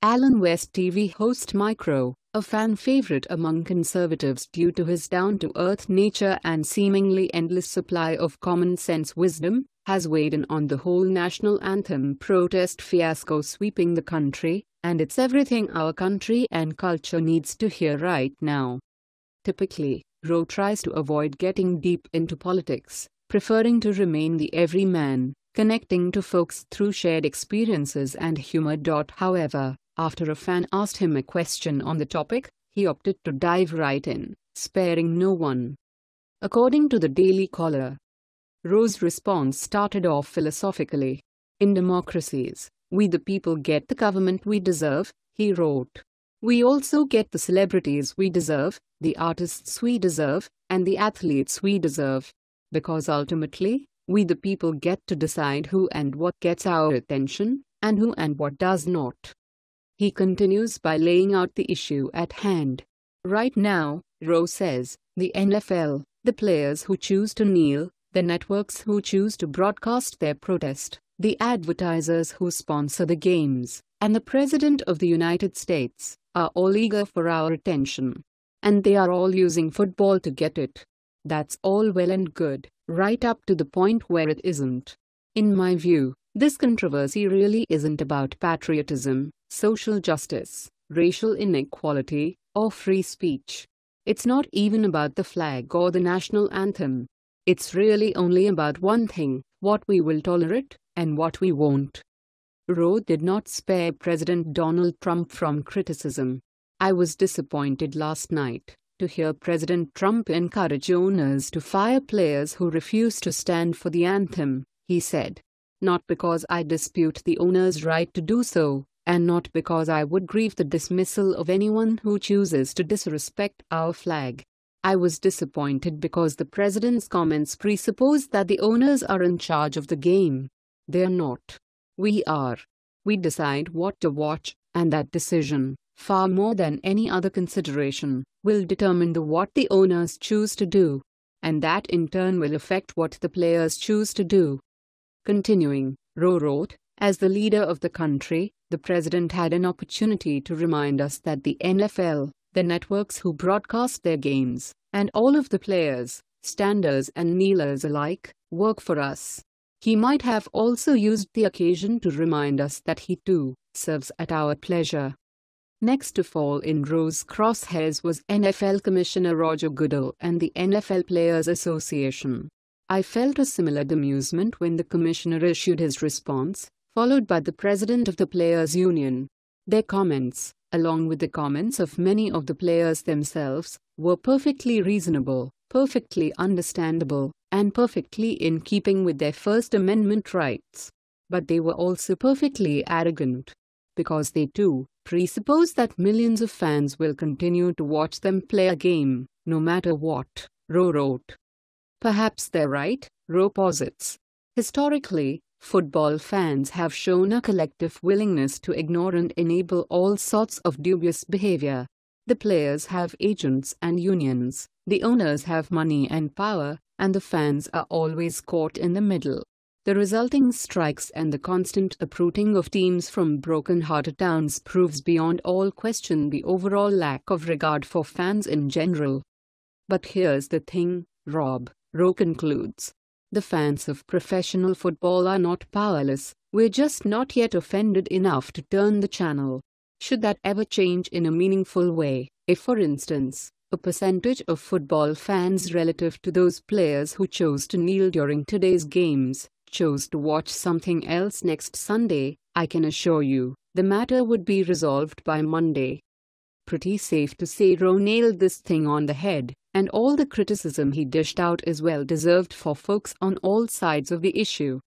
Alan West TV host Mike Rowe, a fan favorite among conservatives due to his down-to-earth nature and seemingly endless supply of common-sense wisdom, has weighed in on the whole national anthem protest fiasco sweeping the country, and it's everything our country and culture needs to hear right now. Typically, Rowe tries to avoid getting deep into politics, preferring to remain the everyman, connecting to folks through shared experiences and humor. However, after a fan asked him a question on the topic, he opted to dive right in, sparing no one. According to the Daily Caller, Rowe's response started off philosophically. "In democracies, we the people get the government we deserve," he wrote. "We also get the celebrities we deserve, the artists we deserve, and the athletes we deserve. Because ultimately, we the people get to decide who and what gets our attention, and who and what does not." He continues by laying out the issue at hand. Right now, Rowe says, the NFL, the players who choose to kneel, the networks who choose to broadcast their protest, the advertisers who sponsor the games, and the President of the United States, are all eager for our attention. And they are all using football to get it. That's all well and good, right up to the point where it isn't. In my view, this controversy really isn't about patriotism, social justice, racial inequality, or free speech. It's not even about the flag or the national anthem. It's really only about one thing: what we will tolerate, and what we won't. Rowe did not spare President Donald Trump from criticism. "I was disappointed last night to hear President Trump encourage owners to fire players who refuse to stand for the anthem," he said. "Not because I dispute the owner's right to do so, and not because I would grieve the dismissal of anyone who chooses to disrespect our flag. I was disappointed because the president's comments presuppose that the owners are in charge of the game. They're not. We are. We decide what to watch, and that decision, far more than any other consideration, will determine what the owners choose to do. And that in turn will affect what the players choose to do." Continuing, Rowe wrote, "As the leader of the country, the president had an opportunity to remind us that the NFL, the networks who broadcast their games, and all of the players, standers and kneelers alike, work for us. He might have also used the occasion to remind us that he too serves at our pleasure." Next to fall in Rowe's crosshairs was NFL Commissioner Roger Goodell and the NFL Players Association. I felt a similar amusement when the commissioner issued his response, followed by the president of the Players Union. Their comments, along with the comments of many of the players themselves, were perfectly reasonable, perfectly understandable, and perfectly in keeping with their First Amendment rights. But they were also perfectly arrogant, because they too presuppose that millions of fans will continue to watch them play a game, no matter what, Rowe wrote. Perhaps they're right, Rowe posits. Historically, football fans have shown a collective willingness to ignore and enable all sorts of dubious behavior. The players have agents and unions, the owners have money and power, and the fans are always caught in the middle. The resulting strikes and the constant uprooting of teams from broken-hearted towns proves beyond all question the overall lack of regard for fans in general. But here's the thing, Rob, Rowe concludes. The fans of professional football are not powerless, we're just not yet offended enough to turn the channel. Should that ever change in a meaningful way, if for instance, a percentage of football fans relative to those players who chose to kneel during today's games, chose to watch something else next Sunday, I can assure you, the matter would be resolved by Monday. Pretty safe to say Rowe nailed this thing on the head, and all the criticism he dished out is well deserved for folks on all sides of the issue.